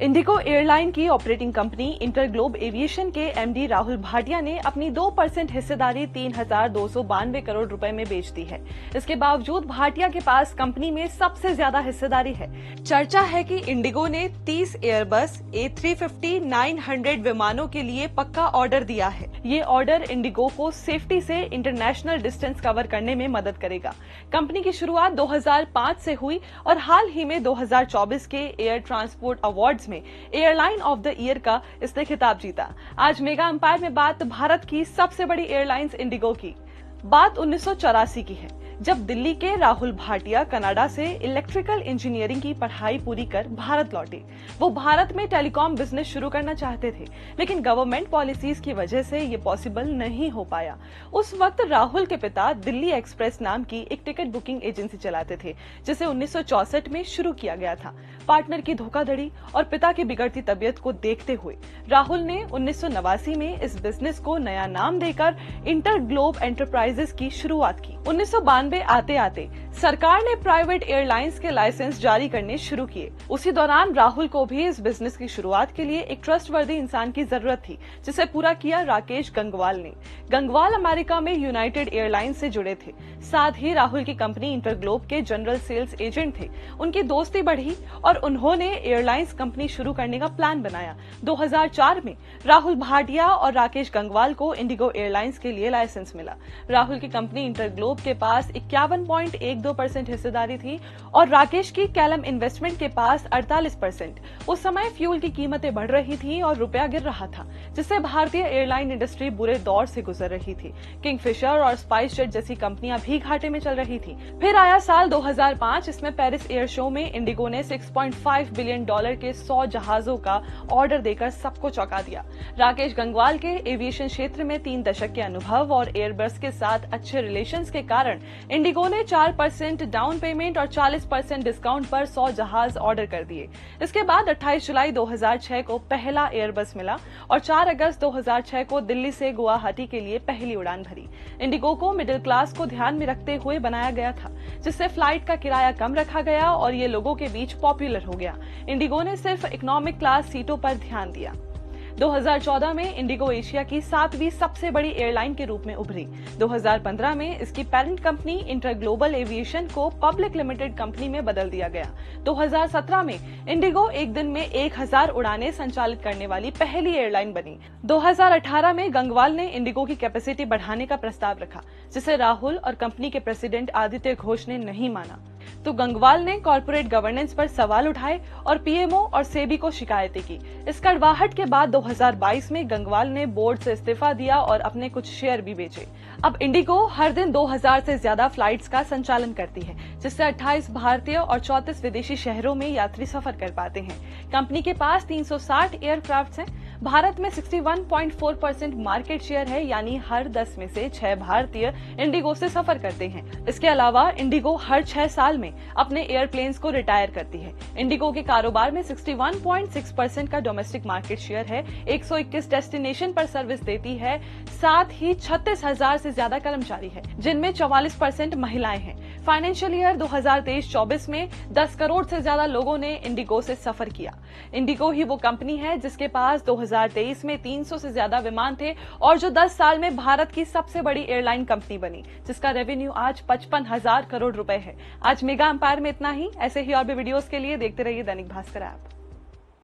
Indigo airline की operating company InterGlobe aviation के MD Rahul Bhatia ने अपनी 2% हिस्सेदारी 3,292 करोड़ रुपए में बेच दी है। इसके बावजूद भाटिया के पास कंपनी में सबसे ज्यादा हिस्सेदारी है। चर्चा है कि इंडिगो ने 30 एयरबस A350-900 विमानों के लिए पक्का ऑर्डर दिया है। ये ऑर्डर इंडिगो को सेफ्टी से इंटरनेशनल डिस्टेंस कवर करने में मदद करेगा। कंपनी की शुरुआत 2005 से हुई और हाल ही में 2024 के एयर ट्रांसपोर्ट अवार्ड्स में एयरलाइन ऑफ द ईयर का इसने खिताब जीता। आज मेगा एम्पायर में बात भारत की सबसे बड़ी एयरलाइंस इंडिगो की। बात 1984 की है, जब दिल्ली के राहुल भाटिया कनाडा से इलेक्ट्रिकल इंजीनियरिंग की पढ़ाई पूरी कर भारत लौटे। वो भारत में टेलीकॉम बिजनेस शुरू करना चाहते थे, लेकिन गवर्नमेंट पॉलिसीज की वजह से ये पॉसिबल नहीं हो पाया। उस वक्त राहुल के पिता दिल्ली एक्सप्रेस नाम की एक टिकट बुकिंग एजेंसी चलाते थे, जिसे 1964 में शुरू किया गया था। पार्टनर की धोखाधड़ी और पिता की बिगड़ती तबीयत को देखते हुए राहुल ने 1989 में इस बिजनेस को नया नाम देकर इंटरग्लोब एंटरप्राइजेस की शुरुआत की। 1992 आते आते सरकार ने प्राइवेट एयरलाइंस के लाइसेंस जारी करने शुरू किए। उसी दौरान राहुल को भी इस बिजनेस की शुरुआत के लिए एक ट्रस्टवर्दी इंसान की जरूरत थी, जिसे पूरा किया राकेश गंगवाल ने। गंगवाल अमेरिका में यूनाइटेड एयरलाइंस से जुड़े थे। साथ ही राहुल की कंपनी इंटरग्लोब के जनरल सेल्स एजेंट थे। उनकी दोस्ती बढ़ी और उन्होंने एयरलाइंस कंपनी शुरू करने का प्लान बनाया। 2004 में राहुल भाटिया और राकेश गंगवाल को इंडिगो एयरलाइंस के लिए लाइसेंस मिला। राहुल की कंपनी इंटरग्लोब के पास 51.12% हिस्सेदारी थी और राकेश की कैलम इन्वेस्टमेंट के पास 48%। उस समय फ्यूल की कीमतें बढ़ रही थी और रुपया गिर रहा था, जिससे भारतीय एयरलाइन इंडस्ट्री बुरे दौर से गुजर रही थी। किंगफिशर और स्पाइस जेट जैसी कंपनियां भी घाटे में चल रही थी। फिर आया साल 2005। इसमें पेरिस एयर शो में इंडिगो ने $6.5 बिलियन के 100 जहाजों का ऑर्डर देकर सबको चौंका दिया। राकेश गंगवाल के एविएशन क्षेत्र में 3 दशक के अनुभव और एयरबस के साथ अच्छे रिलेशंस के कारण इंडिगो ने 4% डाउन पेमेंट और 40% डिस्काउंट पर 100 जहाज ऑर्डर कर दिए। इसके बाद 28 जुलाई 2006 को पहला एयरबस मिला और 4 अगस्त 2006 को दिल्ली से गुवाहाटी के लिए पहली उड़ान भरी। इंडिगो को मिडिल क्लास को ध्यान में रखते हुए बनाया गया था, जिससे फ्लाइट का किराया कम रखा गया और ये लोगों के बीच पॉपुलर हो गया। इंडिगो ने सिर्फ इकोनॉमिक क्लास सीटों पर ध्यान दिया। 2014 में इंडिगो एशिया की 7वीं सबसे बड़ी एयरलाइन के रूप में उभरी। 2015 में इसकी पेरेंट कंपनी इंटरग्लोबल एविएशन को पब्लिक लिमिटेड कंपनी में बदल दिया गया। 2017 में इंडिगो एक दिन में 1000 उड़ानें संचालित करने वाली पहली एयरलाइन बनी। 2018 में गंगवाल ने इंडिगो की कैपेसिटी बढ़ाने का प्रस्ताव रखा, जिसे राहुल और कंपनी के प्रेसिडेंट आदित्य घोष ने नहीं माना। तो गंगवाल ने कॉर्पोरेट गवर्नेंस पर सवाल उठाए और पीएमओ और सेबी को शिकायतें की। इस कड़वाहट के बाद 2022 में गंगवाल ने बोर्ड से इस्तीफा दिया और अपने कुछ शेयर भी बेचे। अब इंडिगो हर दिन 2000 से ज्यादा फ्लाइट्स का संचालन करती है, जिससे 28 भारतीय और 34 विदेशी शहरों में यात्री सफर कर पाते हैं। कंपनी के पास 360 एयरक्राफ्ट हैं। भारत में 61.4% मार्केट शेयर है, यानी हर 10 में से 6 भारतीय इंडिगो से सफर करते हैं। इसके अलावा इंडिगो हर 6 साल में अपने एयरप्लेन्स को रिटायर करती है। इंडिगो के कारोबार में 61.6% का डोमेस्टिक मार्केट शेयर है, 121 डेस्टिनेशन पर सर्विस देती है। साथ ही 36,000 से ज्यादा कर्मचारी है, जिनमें 44% महिलाएं हैं। फाइनेंशियल ईयर 2023-24 में 10 करोड़ से ज्यादा लोगों ने इंडिगो से सफर किया। इंडिगो ही वो कंपनी है जिसके पास 2023 में 300 से ज्यादा विमान थे और जो 10 साल में भारत की सबसे बड़ी एयरलाइन कंपनी बनी, जिसका रेवेन्यू आज 55,000 करोड़ रुपए है। आज मेगा एम्पायर में इतना ही। ऐसे ही और भी वीडियोस के लिए देखते रहिए दैनिक भास्कर ऐप।